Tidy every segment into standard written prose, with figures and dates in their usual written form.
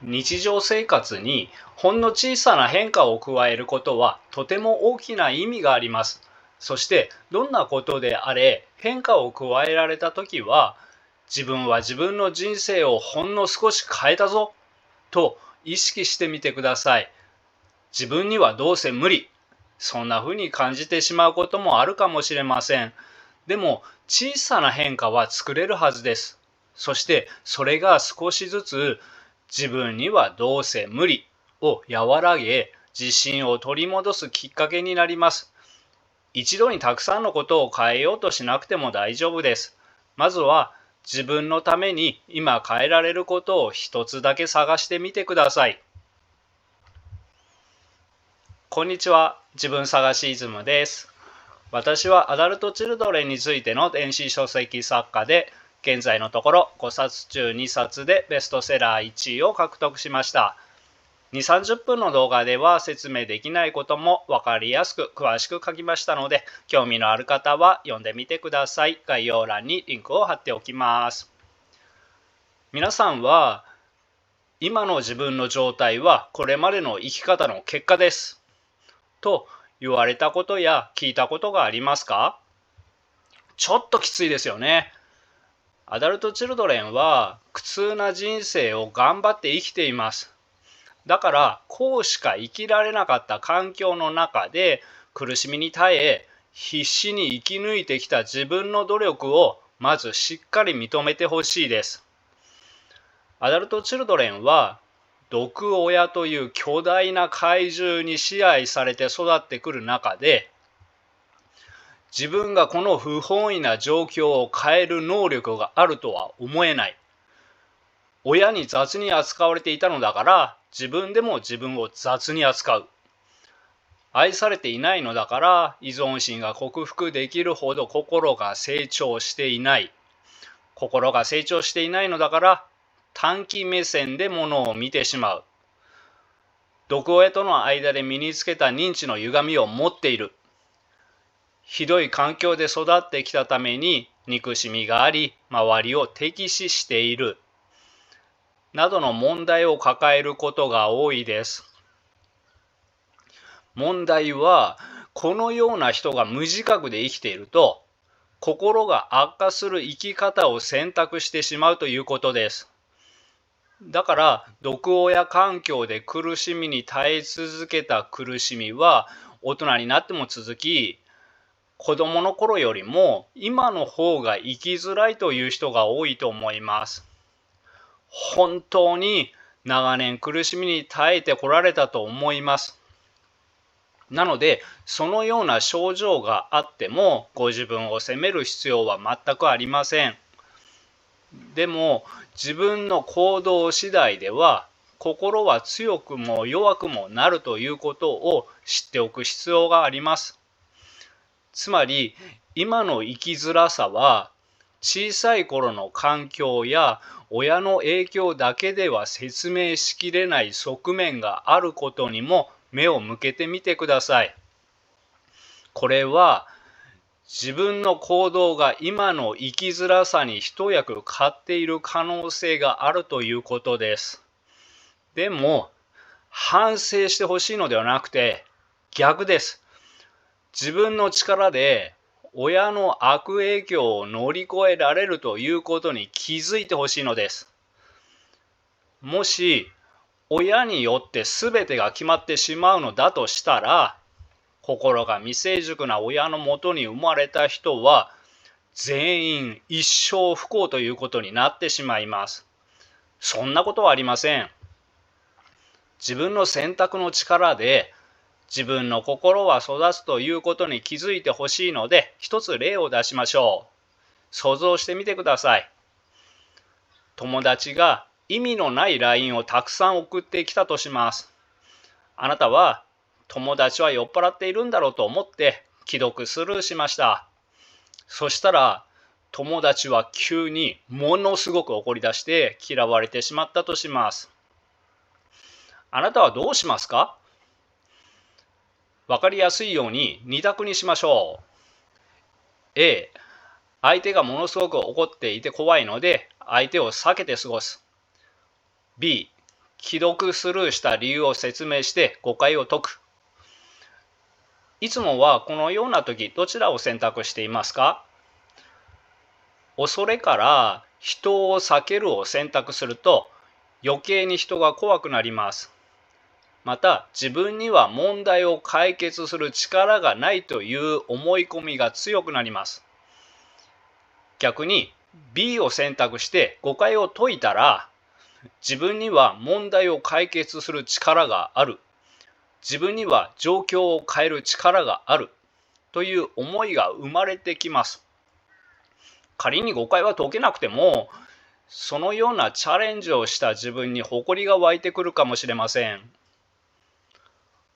日常生活にほんの小さな変化を加えることはとても大きな意味があります。そしてどんなことであれ変化を加えられたときは、自分は自分の人生をほんの少し変えたぞと意識してみてください。自分にはどうせ無理、そんな風に感じてしまうこともあるかもしれません。でも小さな変化は作れるはずです。そしてそれが少しずつ自分にはどうせ無理を和らげ、自信を取り戻すきっかけになります。一度にたくさんのことを変えようとしなくても大丈夫です。まずは自分のために今変えられることを一つだけ探してみてください。こんにちは、自分探しイズムです。私はアダルトチルドレンについての電子書籍作家で、現在のところ5冊中2冊でベストセラー1位を獲得しました。2、30分の動画では説明できないことも分かりやすく詳しく書きましたので、興味のある方は読んでみてください。概要欄にリンクを貼っておきます。皆さんは今の自分の状態はこれまでの生き方の結果ですと言われたことや聞いたことがありますか？ちょっときついですよね。アダルトチルドレンは苦痛な人生を頑張って生きています。だからこうしか生きられなかった環境の中で苦しみに耐え必死に生き抜いてきた自分の努力をまずしっかり認めてほしいです。アダルトチルドレンは毒親という巨大な怪獣に支配されて育ってくる中で、自分がこの不本意な状況を変える能力があるとは思えない。親に雑に扱われていたのだから自分でも自分を雑に扱う。愛されていないのだから依存心が克服できるほど心が成長していない。心が成長していないのだから短期目線でものを見てしまう。毒親との間で身につけた認知の歪みを持っている。ひどい環境で育ってきたために憎しみがあり、周りを敵視している。などの問題を抱えることが多いです。問題は、このような人が無自覚で生きていると、心が悪化する生き方を選択してしまうということです。だから、毒親環境で苦しみに耐え続けた苦しみは、大人になっても続き、子供の頃よりも今の方が生きづらいという人が多いと思います。本当に長年苦しみに耐えてこられたと思います。なので、そのような症状があっても、ご自分を責める必要は全くありません。でも、自分の行動次第では、心は強くも弱くもなるということを知っておく必要があります。つまり、今の生きづらさは、小さい頃の環境や親の影響だけでは説明しきれない側面があることにも目を向けてみてください。これは自分の行動が今の生きづらさに一役買っている可能性があるということです。でも反省してほしいのではなくて逆です。自分の力で親の悪影響を乗り越えられるということに気づいてほしいのです。もし親によって全てが決まってしまうのだとしたら、心が未成熟な親のもとに生まれた人は全員一生不幸ということになってしまいます。そんなことはありません。自分の選択の力で自分の心は育つということに気づいてほしいので、一つ例を出しましょう。想像してみてください。友達が意味のない LINE をたくさん送ってきたとします。あなたは友達は酔っ払っているんだろうと思って既読スルーしました。そしたら友達は急にものすごく怒り出して嫌われてしまったとします。あなたはどうしますか？わかりやすいように2択にしましょう。A、相手がものすごく怒っていて怖いので相手を避けて過ごす。B、既読スルーした理由を説明して誤解を解く。いつもはこのような時、どちらを選択していますか？恐れから人を避けるを選択すると余計に人が怖くなります。また自分には問題を解決する力がないという思い込みが強くなります。逆に B を選択して誤解を解いたら、自分には問題を解決する力がある、自分には状況を変える力があるという思いが生まれてきます。仮に誤解は解けなくても、そのようなチャレンジをした自分に誇りが湧いてくるかもしれません。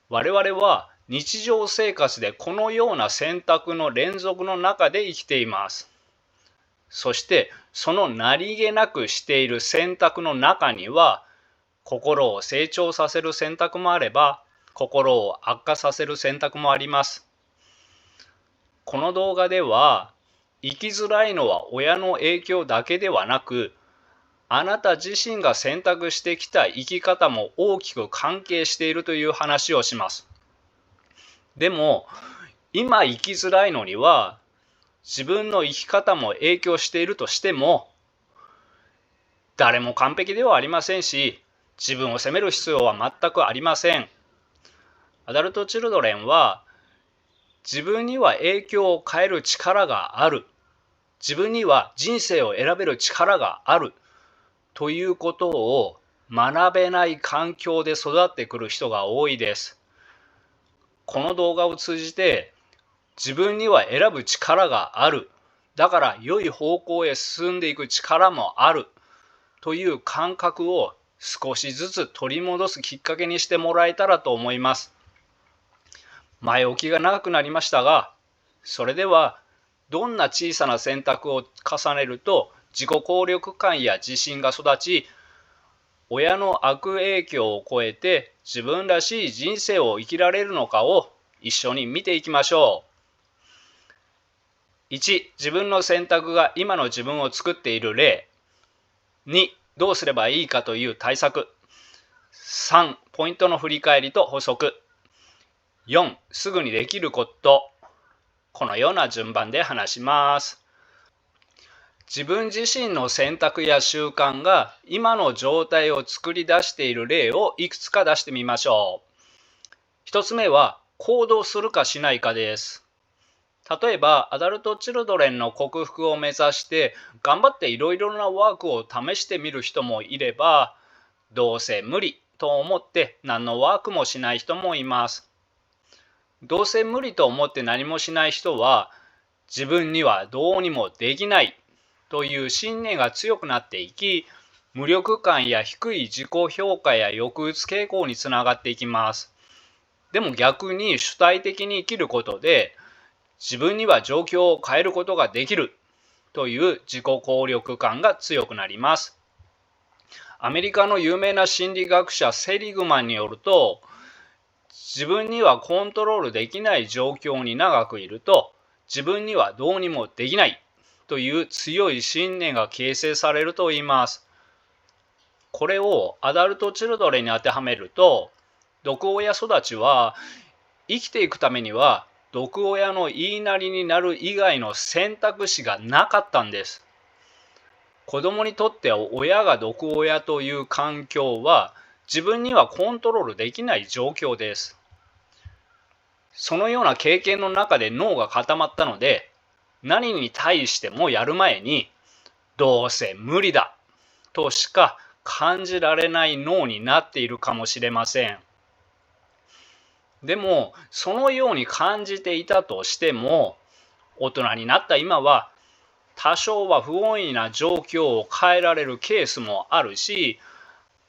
我々は日常生活でこのような選択の連続の中で生きています。そしてその何気なくしている選択の中には、心を成長させる選択もあれば、心を悪化させる選択もあります。この動画では、生きづらいのは親の影響だけではなく、あなた自身が選択してきた生き方も大きく関係しているという話をします。でも、今生きづらいのには、自分の生き方も影響しているとしても、誰も完璧ではありませんし、自分を責める必要は全くありません。アダルト・チルドレンは、自分には影響を変える力がある。自分には人生を選べる力がある。ということを学べない環境で育ってくる人が多いです。この動画を通じて、自分には選ぶ力がある。だから良い方向へ進んでいく力もある。という感覚を少しずつ取り戻すきっかけにしてもらえたらと思います。前置きが長くなりましたが、それではどんな小さな選択を重ねると自己効力感や自信が育ち、親の悪影響を超えて自分らしい人生を生きられるのかを一緒に見ていきましょう。1、自分の選択が今の自分を作っている例。2、どうすればいいかという対策。3、ポイントの振り返りと補足。4、すぐにできること。このような順番で話します。自分自身の選択や習慣が今の状態を作り出している例をいくつか出してみましょう。一つ目は行動するかしないかです。例えばアダルト・チルドレンの克服を目指して頑張っていろいろなワークを試してみる人もいれば、どうせ無理と思って何のワークもしない人もいます。どうせ無理と思って何もしない人は、自分にはどうにもできないという信念が強くなっていき、無力感や低い自己評価や抑うつ傾向につながっていきます。でも逆に主体的に生きることで、自分には状況を変えることができるという自己効力感が強くなります。アメリカの有名な心理学者セリグマンによると、自分にはコントロールできない状況に長くいると、自分にはどうにもできないという強い信念が形成されると言います。これをアダルト・チルドレンに当てはめると、毒親育ちは生きていくためには毒親の言いなりになる以外の選択肢がなかったんです。子供にとっては親が毒親という環境は自分にはコントロールできない状況です。そのような経験の中で脳が固まったので、何に対してもやる前にどうせ無理だとしか感じられない脳になっているかもしれません。でもそのように感じていたとしても、大人になった今は多少は不本意な状況を変えられるケースもあるし、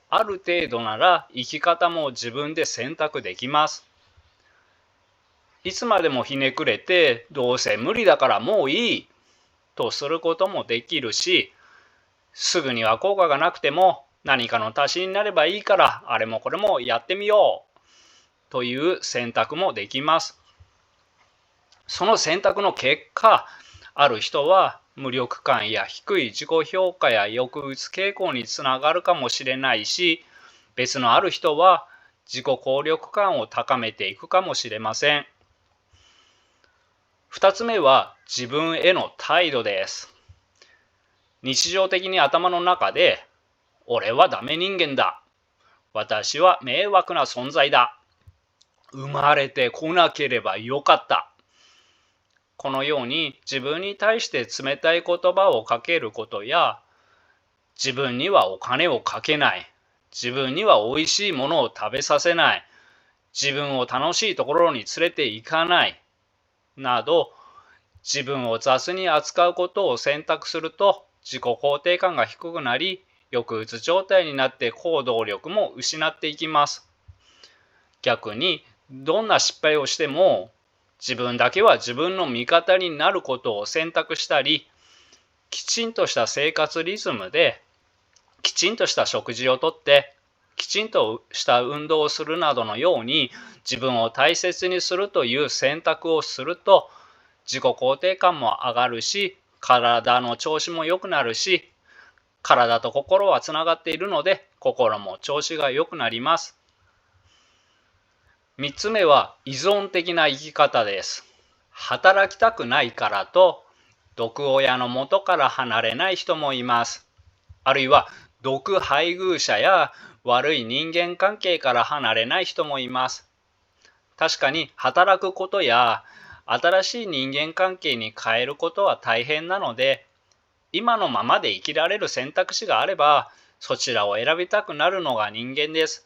ある程度なら生き方も自分で選択できます。いつまでもひねくれて、どうせ無理だからもういいとすることもできるし、すぐには効果がなくても何かの足しになればいいからあれもこれもやってみようという選択もできます。その選択の結果、ある人は無力感や低い自己評価や抑うつ傾向につながるかもしれないし、別のある人は自己効力感を高めていくかもしれません。2つ目は自分への態度です。日常的に頭の中で、俺はダメ人間だ。私は迷惑な存在だ。生まれてこなければよかった。このように自分に対して冷たい言葉をかけることや、自分にはお金をかけない、自分には美味しいものを食べさせない、自分を楽しいところに連れて行かない、など、自分を雑に扱うことを選択すると、自己肯定感が低くなり、抑うつ状態になって行動力も失っていきます。逆に、どんな失敗をしても、自分だけは自分の味方になることを選択したり、きちんとした生活リズムで、きちんとした食事をとって、きちんとした運動をするなどのように、自分を大切にするという選択をすると、自己肯定感も上がるし、体の調子も良くなるし、体と心はつながっているので、心も調子が良くなります。3つ目は依存的な生き方です。働きたくないからと、毒親の元から離れない人もいます。あるいは、毒配偶者や悪い人間関係から離れない人もいます。確かに働くことや新しい人間関係に変えることは大変なので、今のままで生きられる選択肢があれば、そちらを選びたくなるのが人間です。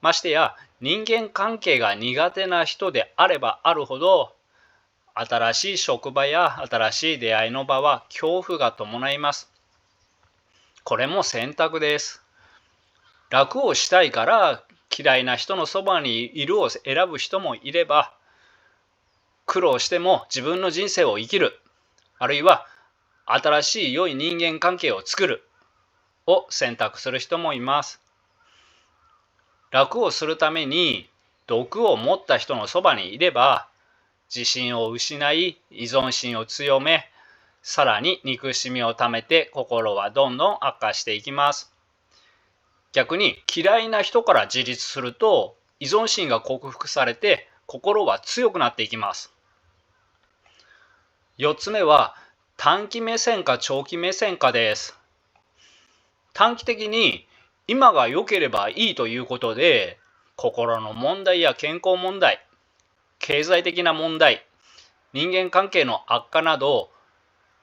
ましてや、人間関係が苦手な人であればあるほど、新しい職場や新しい出会いの場は恐怖が伴います。これも選択です。楽をしたいから嫌いな人のそばにいるを選ぶ人もいれば、苦労しても自分の人生を生きる、あるいは新しい良い人間関係を作るを選択する人もいます。楽をするために毒を持った人のそばにいれば、自信を失い、依存心を強め、さらに憎しみをためて心はどんどん悪化していきます。逆に嫌いな人から自立すると、依存心が克服されて心は強くなっていきます。4つ目は短期目線か長期目線かです。短期的に今が良ければいいということで、心の問題や健康問題、経済的な問題、人間関係の悪化など、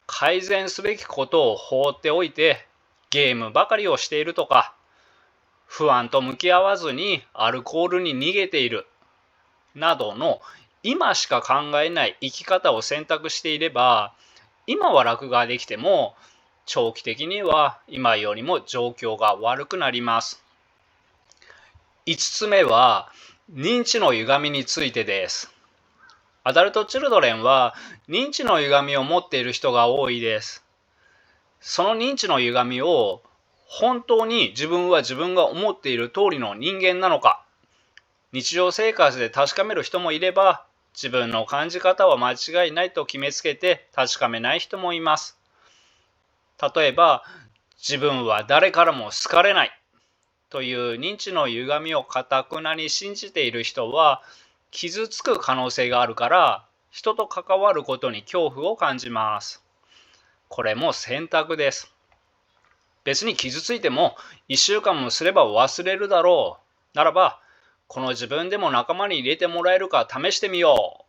改善すべきことを放っておいて、ゲームばかりをしているとか、不安と向き合わずにアルコールに逃げている、などの今しか考えない生き方を選択していれば、今は楽ができても、長期的には今よりも状況が悪くなります。5つ目は、認知の歪みについてです。アダルトチルドレンは認知の歪みを持っている人が多いです。その認知の歪みを本当に自分は自分が思っている通りの人間なのか、日常生活で確かめる人もいれば、自分の感じ方は間違いないと決めつけて確かめない人もいます。例えば、自分は誰からも好かれないという認知の歪みを堅くなに信じている人は、傷つく可能性があるから、人と関わることに恐怖を感じます。これも選択です。別に傷ついても1週間もすれば忘れるだろう。ならば、この自分でも仲間に入れてもらえるか試してみよ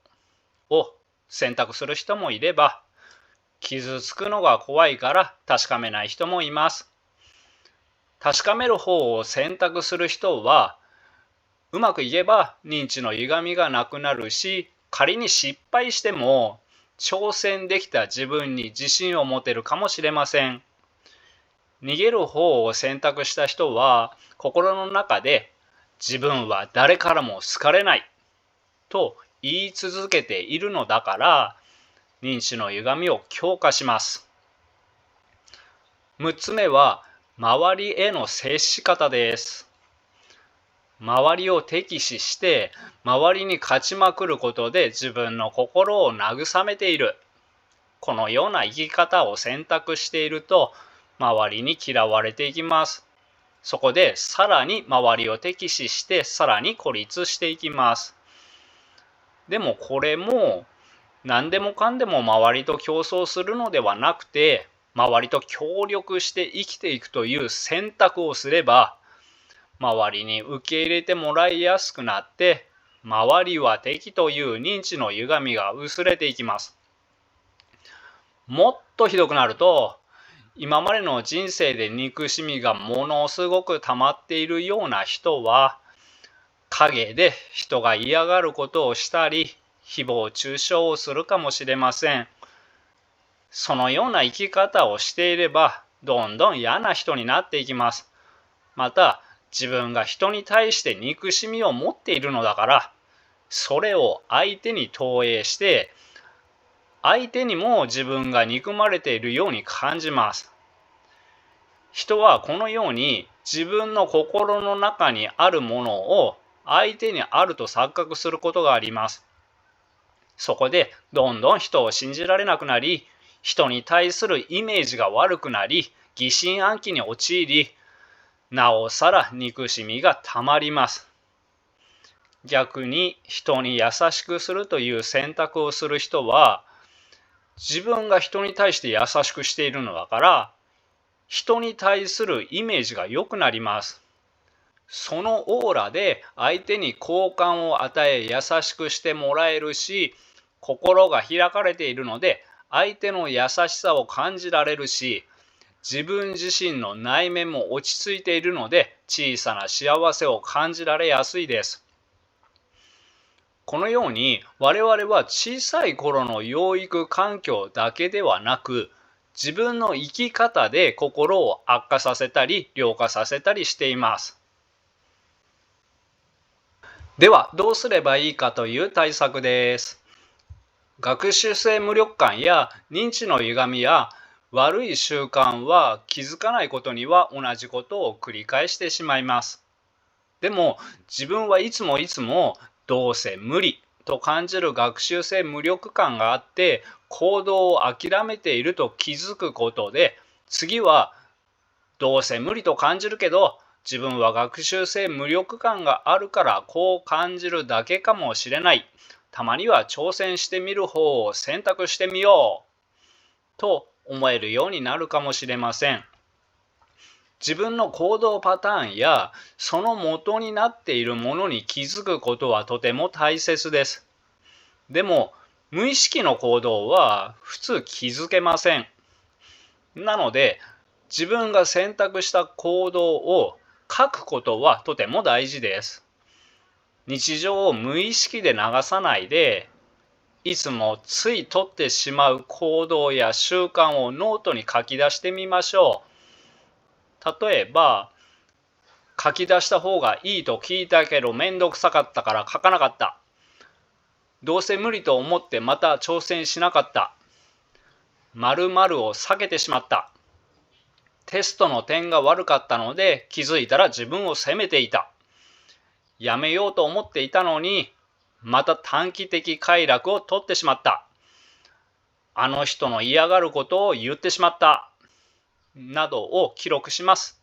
うを選択する人もいれば、傷つくのが怖いから確かめない人もいます。確かめる方を選択する人は、うまくいけば認知の歪みがなくなるし、仮に失敗しても挑戦できた自分に自信を持てるかもしれません。逃げる方を選択した人は、心の中で自分は誰からも好かれないと言い続けているのだから、認知の歪みを強化します。6つ目は、周りへの接し方です。周りを敵視して、周りに勝ちまくることで自分の心を慰めている。このような生き方を選択していると、周りに嫌われていきます。そこでさらに周りを敵視してさらに孤立していきます。でもこれも何でもかんでも周りと競争するのではなくて、周りと協力して生きていくという選択をすれば、周りに受け入れてもらいやすくなって、周りは敵という認知の歪みが薄れていきます。もっとひどくなると、今までの人生で憎しみがものすごく溜まっているような人は、陰で人が嫌がることをしたり、誹謗中傷をするかもしれません。そのような生き方をしていれば、どんどん嫌な人になっていきます。また、自分が人に対して憎しみを持っているのだから、それを相手に投影して、相手にも自分が憎まれているように感じます。人はこのように自分の心の中にあるものを相手にあると錯覚することがあります。そこでどんどん人を信じられなくなり、人に対するイメージが悪くなり、疑心暗鬼に陥り、なおさら憎しみがたまります。逆に人に優しくするという選択をする人は、自分が人に対して優しくしているのだから、人に対するイメージが良くなります。そのオーラで相手に好感を与え優しくしてもらえるし、心が開かれているので相手の優しさを感じられるし、自分自身の内面も落ち着いているので小さな幸せを感じられやすいです。このように我々は小さい頃の養育環境だけではなく、自分の生き方で心を悪化させたり良化させたりしています。ではどうすればいいかという対策です。学習性無力感や認知の歪みや悪い習慣は気づかないことには同じことを繰り返してしまいます。でも自分はいつもどうせ無理と感じる学習性無力感があって行動を諦めていると気づくことで、次はどうせ無理と感じるけど自分は学習性無力感があるからこう感じるだけかもしれない。たまには挑戦してみる方を選択してみようと思えるようになるかもしれません。自分の行動パターンやその元になっているものに気づくことはとても大切です。でも無意識の行動は普通気づけません。なので自分が選択した行動を書くことはとても大事です。日常を無意識で流さないで、いつもつい取ってしまう行動や習慣をノートに書き出してみましょう。例えば、書き出した方がいいと聞いたけどめんどくさかったから書かなかった。どうせ無理と思ってまた挑戦しなかった。〇〇を避けてしまった。テストの点が悪かったので気づいたら自分を責めていた。やめようと思っていたのにまた短期的快楽を取ってしまった。あの人の嫌がることを言ってしまった。などを記録します。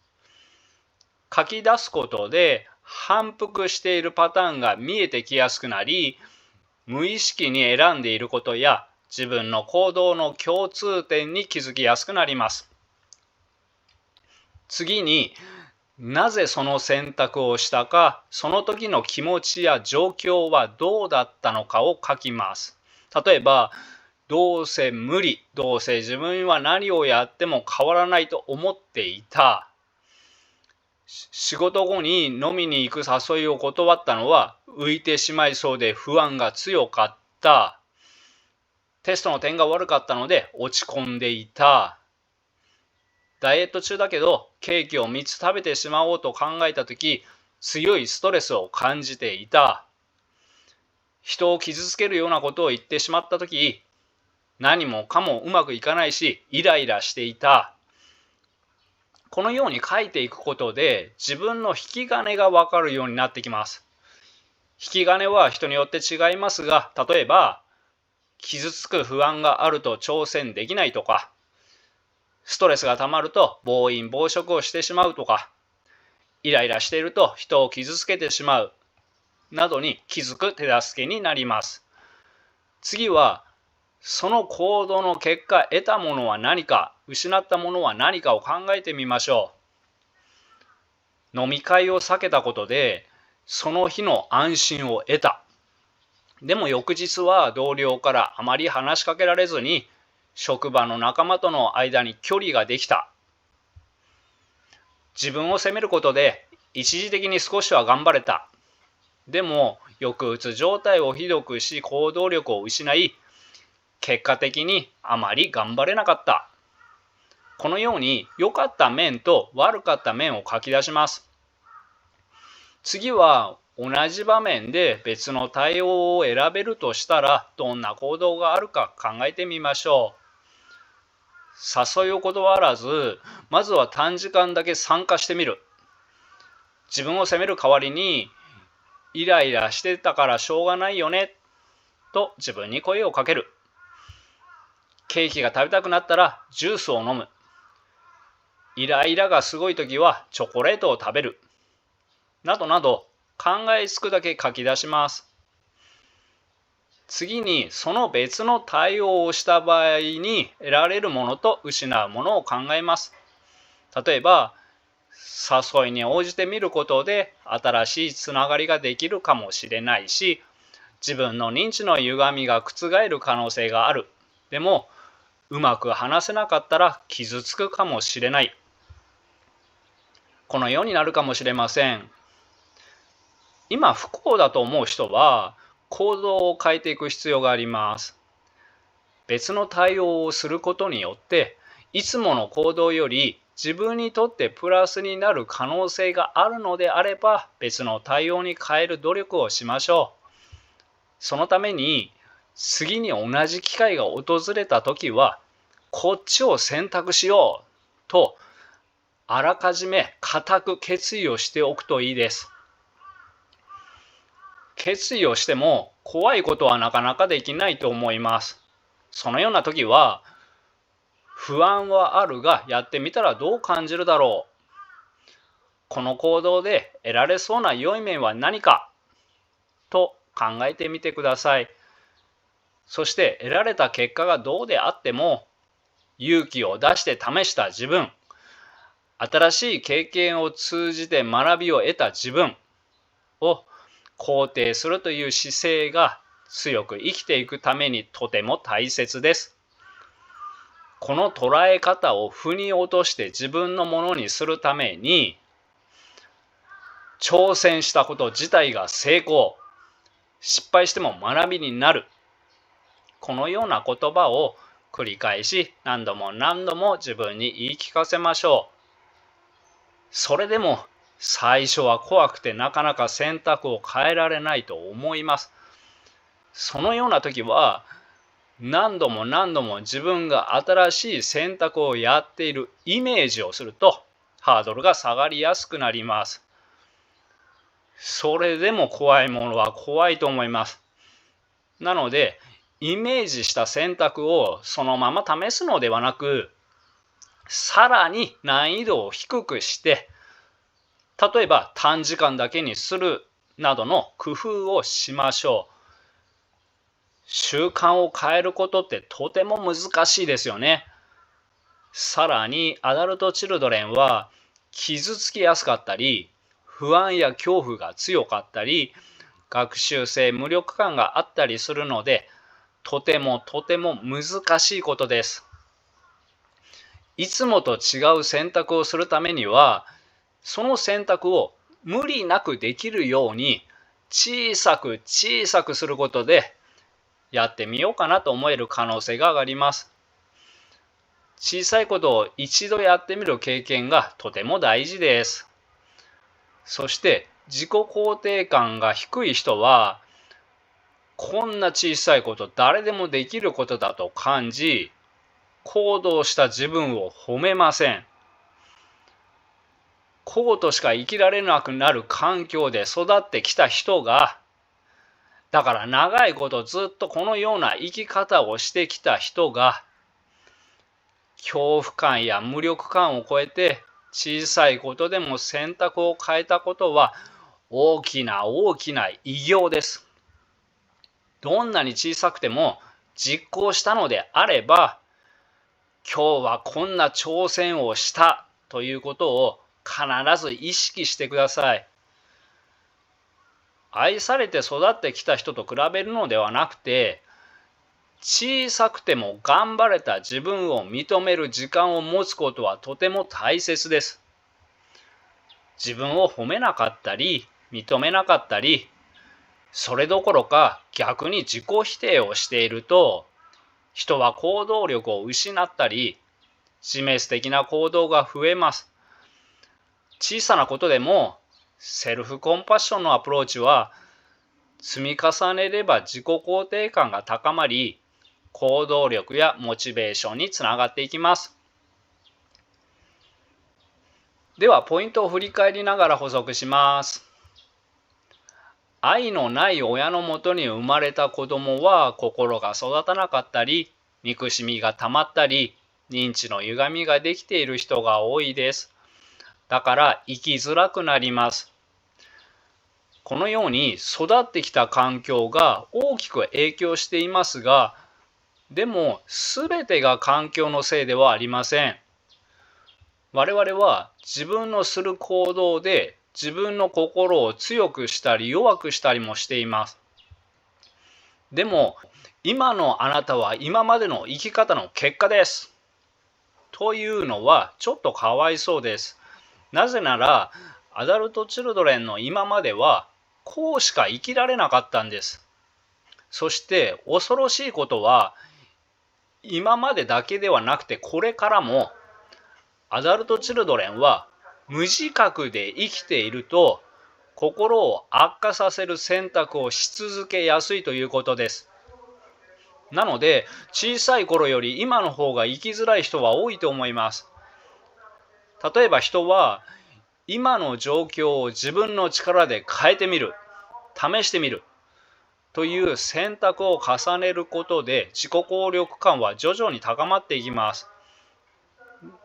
書き出すことで反復しているパターンが見えてきやすくなり、無意識に選んでいることや自分の行動の共通点に気づきやすくなります。次に、なぜその選択をしたか、その時の気持ちや状況はどうだったのかを書きます。例えば、どうせ無理、どうせ自分は何をやっても変わらないと思っていた。仕事後に飲みに行く誘いを断ったのは浮いてしまいそうで不安が強かった。テストの点が悪かったので落ち込んでいた。ダイエット中だけどケーキを3つ食べてしまおうと考えたとき、強いストレスを感じていた。人を傷つけるようなことを言ってしまったとき、何もかもうまくいかないしイライラしていた。このように書いていくことで自分の引き金が分かるようになってきます。引き金は人によって違いますが、例えば傷つく不安があると挑戦できないとか、ストレスがたまると暴飲暴食をしてしまうとか、イライラしていると人を傷つけてしまうなどに気づく手助けになります。次は、その行動の結果得たものは何か、失ったものは何かを考えてみましょう。飲み会を避けたことでその日の安心を得た。でも翌日は同僚からあまり話しかけられずに職場の仲間との間に距離ができた。自分を責めることで一時的に少しは頑張れた。でも抑うつ状態をひどくし行動力を失い、結果的にあまり頑張れなかった。このように良かった面と悪かった面を書き出します。次は同じ場面で別の対応を選べるとしたらどんな行動があるか考えてみましょう。誘いを断らず、まずは短時間だけ参加してみる。自分を責める代わりに、イライラしてたからしょうがないよねと自分に声をかける。ケーキが食べたくなったらジュースを飲む。イライラがすごいときはチョコレートを食べる。などなど考えつくだけ書き出します。次にその別の対応をした場合に得られるものと失うものを考えます。例えば、誘いに応じてみることで新しいつながりができるかもしれないし、自分の認知の歪みが覆る可能性がある。でも、うまく話せなかったら傷つくかもしれない。このようになるかもしれません。今不幸だと思う人は行動を変えていく必要があります。別の対応をすることによっていつもの行動より自分にとってプラスになる可能性があるのであれば別の対応に変える努力をしましょう。そのために次に同じ機会が訪れた時はこっちを選択しようとあらかじめ固く決意をしておくといいです。決意をしても怖いことはなかなかできないと思います。そのような時は不安はあるがやってみたらどう感じるだろう。この行動で得られそうな良い面は何かと考えてみてください。そして得られた結果がどうであっても勇気を出して試した自分、新しい経験を通じて学びを得た自分を肯定するという姿勢が強く生きていくためにとても大切です。この捉え方を腑に落として自分のものにするために、挑戦したこと自体が成功、失敗しても学びになる。このような言葉を繰り返し何度も何度も自分に言い聞かせましょう。それでも最初は怖くてなかなか選択を変えられないと思います。そのような時は何度も何度も自分が新しい選択をやっているイメージをするとハードルが下がりやすくなります。それでも怖いものは怖いと思います。なのでイメージした選択をそのまま試すのではなく、さらに難易度を低くして、例えば短時間だけにするなどの工夫をしましょう。習慣を変えることってとても難しいですよね。さらにアダルトチルドレンは傷つきやすかったり、不安や恐怖が強かったり、学習性無力感があったりするので、とても難しいことです。いつもと違う選択をするためには、その選択を無理なくできるように小さくすることでやってみようかなと思える可能性が上がります。小さいことを一度やってみる経験がとても大事です。そして自己肯定感が低い人は、こんな小さいこと誰でもできることだと感じ、行動した自分を褒めません。こうとしか生きられなくなる環境で育ってきた人が、だから長いことずっとこのような生き方をしてきた人が、恐怖感や無力感を超えて小さいことでも選択を変えたことは大きな偉業です。どんなに小さくても実行したのであれば、今日はこんな挑戦をしたということを必ず意識してください。愛されて育ってきた人と比べるのではなくて、小さくても頑張れた自分を認める時間を持つことはとても大切です。自分を褒めなかったり、認めなかったり、それどころか逆に自己否定をしていると、人は行動力を失ったり、自滅的な行動が増えます。小さなことでもセルフコンパッションのアプローチは、積み重ねれば自己肯定感が高まり、行動力やモチベーションにつながっていきます。ではポイントを振り返りながら補足します。愛のない親のもとに生まれた子供は心が育たなかったり、憎しみがたまったり、認知の歪みができている人が多いです。だから生きづらくなります。このように育ってきた環境が大きく影響していますが、でも全てが環境のせいではありません。我々は自分のする行動で自分の心を強くしたり弱くしたりもしています。でも今のあなたは今までの生き方の結果です。というのはちょっとかわいそうです。なぜならアダルトチルドレンの今まではこうしか生きられなかったんです。そして恐ろしいことは、今までだけではなくてこれからもアダルトチルドレンは無自覚で生きていると心を悪化させる選択をし続けやすいということです。なので小さい頃より今の方が生きづらい人は多いと思います。例えば人は今の状況を自分の力で変えてみる、試してみるという選択を重ねることで自己効力感は徐々に高まっていきます。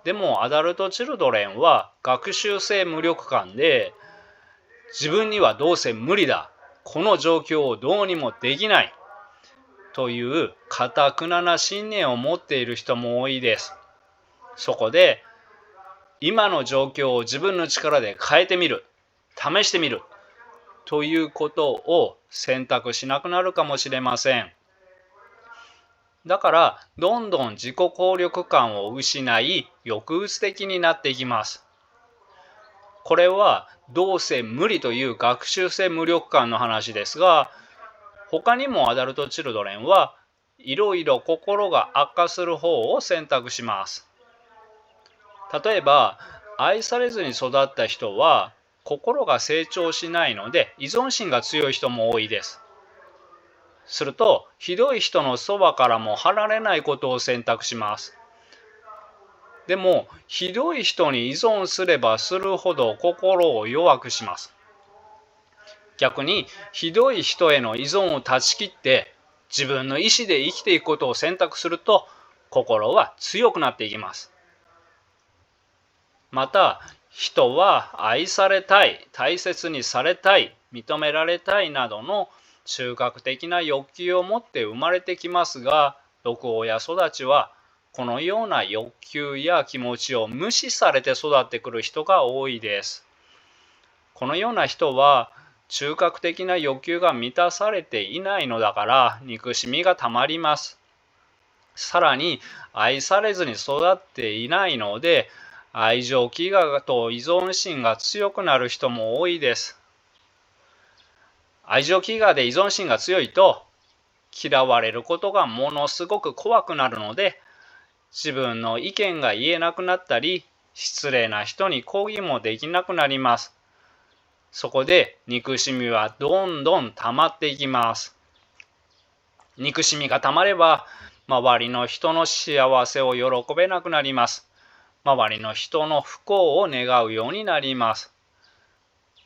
でもアダルトチルドレンは学習性無力感で、自分にはどうせ無理だ、この状況をどうにもできないという堅くなな信念を持っている人も多いです。そこで今の状況を自分の力で変えてみる、試してみるということを選択しなくなるかもしれません。だからどんどん自己効力感を失い抑うつ的になっていきます。これはどうせ無理という学習性無力感の話ですが、他にもアダルトチルドレンはいろいろ心が悪化する方を選択します。例えば愛されずに育った人は心が成長しないので依存心が強い人も多いです。するとひどい人のそばからも離れないことを選択します。でもひどい人に依存すればするほど心を弱くします。逆にひどい人への依存を断ち切って自分の意思で生きていくことを選択すると心は強くなっていきます。また人は愛されたい、大切にされたい、認められたいなどの中核的な欲求を持って生まれてきますが、毒親育ちはこのような欲求や気持ちを無視されて育ってくる人が多いです。このような人は中核的な欲求が満たされていないのだから憎しみがたまります。さらに愛されずに育っていないので愛情飢餓と依存心が強くなる人も多いです。愛情飢餓で依存心が強いと嫌われることがものすごく怖くなるので、自分の意見が言えなくなったり、失礼な人に抗議もできなくなります。そこで憎しみはどんどん溜まっていきます。憎しみが溜まれば、周りの人の幸せを喜べなくなります。周りの人の不幸を願うようになります。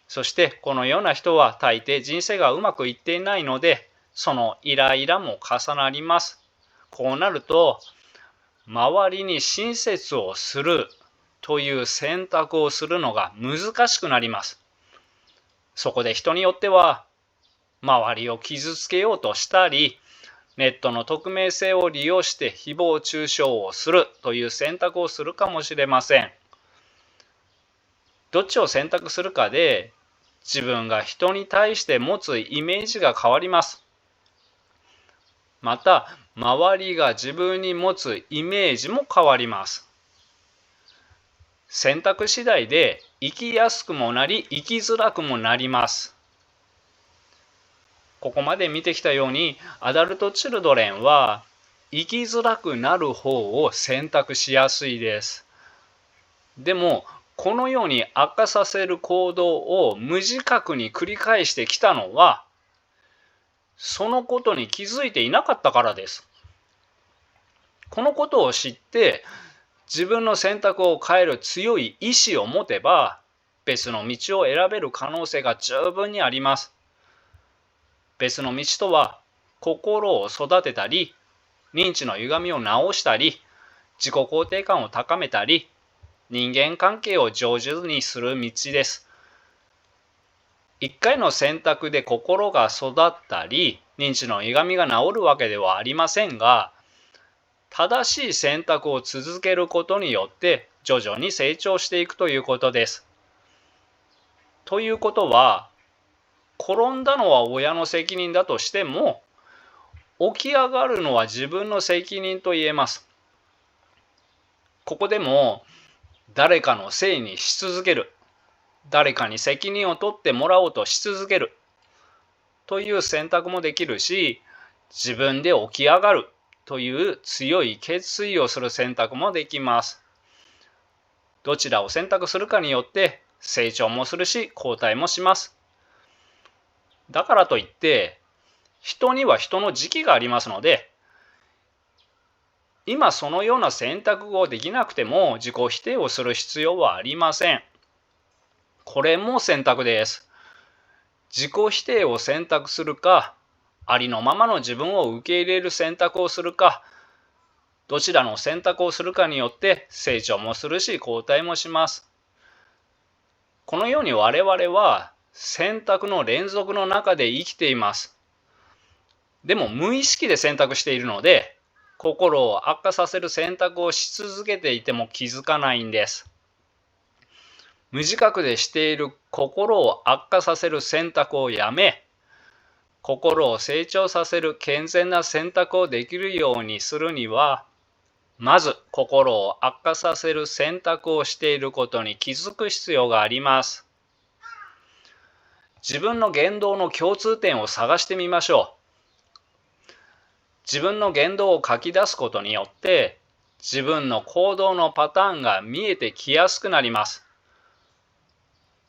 そしてこのような人は大抵人生がうまくいっていないので、そのイライラも重なります。こうなると、周りに親切をするという選択をするのが難しくなります。そこで人によっては、周りを傷つけようとしたり、ネットの匿名性を利用して誹謗中傷をするという選択をするかもしれません。どっちを選択するかで、自分が人に対して持つイメージが変わります。また、周りが自分に持つイメージも変わります。選択次第で生きやすくもなり、生きづらくもなります。ここまで見てきたように、アダルトチルドレンは生きづらくなる方を選択しやすいです。でも、このように悪化させる行動を無自覚に繰り返してきたのは、そのことに気づいていなかったからです。このことを知って、自分の選択を変える強い意志を持てば、別の道を選べる可能性が十分にあります。別の道とは、心を育てたり、認知の歪みを直したり、自己肯定感を高めたり、人間関係を上手にする道です。一回の選択で心が育ったり、認知の歪みが治るわけではありませんが、正しい選択を続けることによって徐々に成長していくということです。ということは、転んだのは親の責任だとしても、起き上がるのは自分の責任と言えます。ここでも、誰かのせいにし続ける、誰かに責任を取ってもらおうとし続けるという選択もできるし、自分で起き上がるという強い決意をする選択もできます。どちらを選択するかによって成長もするし、後退もします。だからといって、人には人の時期がありますので、今そのような選択をできなくても自己否定をする必要はありません。これも選択です。自己否定を選択するか、ありのままの自分を受け入れる選択をするか、どちらの選択をするかによって成長もするし、後退もします。このように我々は選択の連続の中で生きています。でも無意識で選択しているので、心を悪化させる選択をし続けていても気づかないんです。無自覚でしている心を悪化させる選択をやめ、心を成長させる健全な選択をできるようにするには、まず心を悪化させる選択をしていることに気づく必要があります。自分の言動の共通点を探してみましょう。自分の言動を書き出すことによって、自分の行動のパターンが見えてきやすくなります。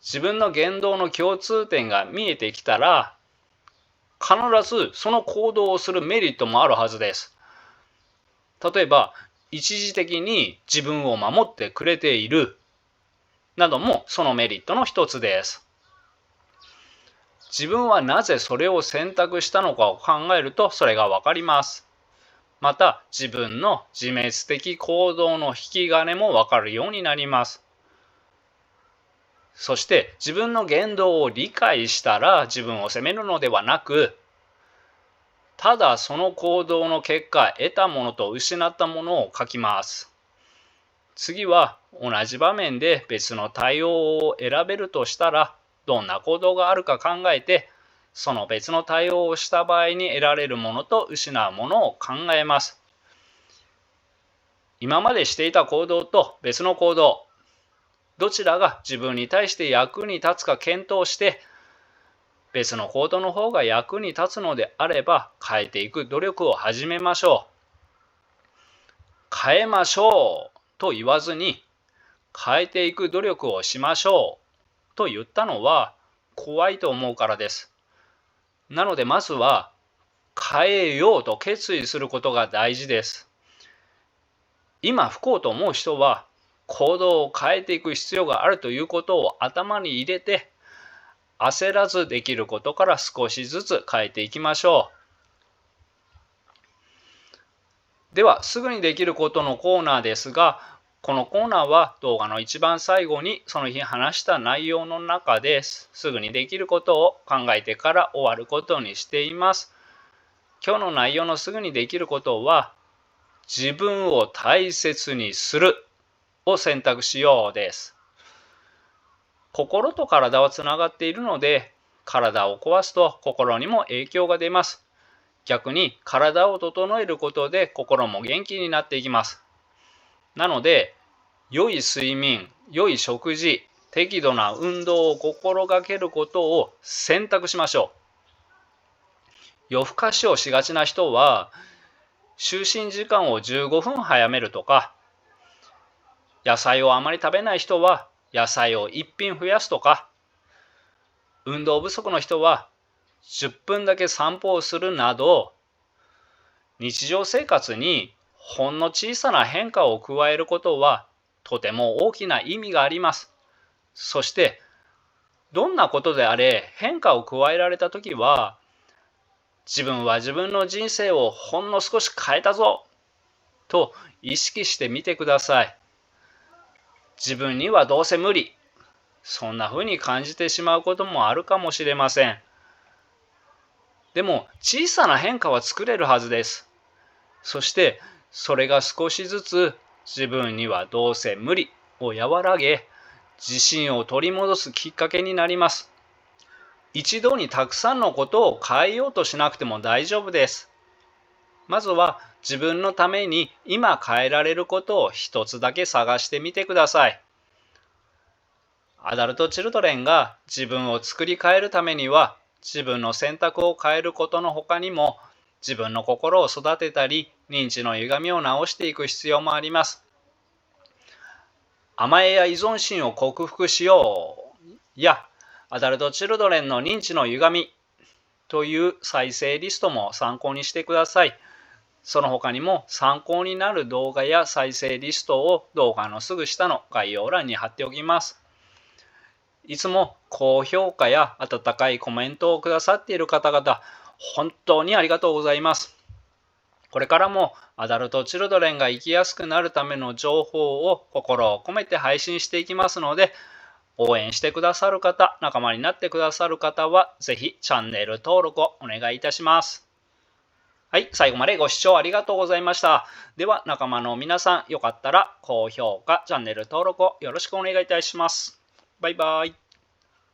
自分の言動の共通点が見えてきたら、必ずその行動をするメリットもあるはずです。例えば、一時的に自分を守ってくれているなどもそのメリットの一つです。自分はなぜそれを選択したのかを考えるとそれがわかります。また自分の自滅的行動の引き金もわかるようになります。そして自分の言動を理解したら自分を責めるのではなく、ただその行動の結果得たものと失ったものを書きます。次は同じ場面で別の対応を選べるとしたら、どんな行動があるか考えて、その別の対応をした場合に得られるものと失うものを考えます。今までしていた行動と別の行動、どちらが自分に対して役に立つか検討して、別の行動の方が役に立つのであれば変えていく努力を始めましょう。変えましょうと言わずに、変えていく努力をしましょうと言ったのは怖いと思うからです。なのでまずは変えようと決意することが大事です。今不幸と思う人は行動を変えていく必要があるということを頭に入れて、焦らずできることから少しずつ変えていきましょう。では、すぐにできることのコーナーですが、このコーナーは動画の一番最後にその日話した内容の中ですぐにできることを考えてから終わることにしています。今日の内容のすぐにできることは、自分を大切にするを選択しようです。心と体はつながっているので、体を壊すと心にも影響が出ます。逆に体を整えることで心も元気になっていきます。なので、良い睡眠、良い食事、適度な運動を心がけることを選択しましょう。夜更かしをしがちな人は、就寝時間を15分早めるとか、野菜をあまり食べない人は野菜を1品増やすとか、運動不足の人は10分だけ散歩をするなど、日常生活にほんの小さな変化を加えることはとても大きな意味があります。そして、どんなことであれ変化を加えられたときは、自分は自分の人生をほんの少し変えたぞと意識してみてください。自分にはどうせ無理。そんな風に感じてしまうこともあるかもしれません。でも小さな変化は作れるはずです。そしてそれが少しずつ自分にはどうせ無理を和らげ、自信を取り戻すきっかけになります。一度にたくさんのことを変えようとしなくても大丈夫です。まずは自分のために今変えられることを一つだけ探してみてください。アダルトチルドレンが自分を作り変えるためには、自分の選択を変えることの他にも、自分の心を育てたり、認知の歪みを直していく必要もあります。甘えや依存心を克服しようや、アダルトチルドレンの認知の歪みという再生リストも参考にしてください。その他にも参考になる動画や再生リストを動画のすぐ下の概要欄に貼っておきます。いつも高評価や温かいコメントをくださっている方々、本当にありがとうございます。これからもアダルトチルドレンが生きやすくなるための情報を心を込めて配信していきますので、応援してくださる方、仲間になってくださる方は、ぜひチャンネル登録をお願いいたします。はい、最後までご視聴ありがとうございました。では仲間の皆さん、よかったら高評価、チャンネル登録をよろしくお願いいたします。バイバイ。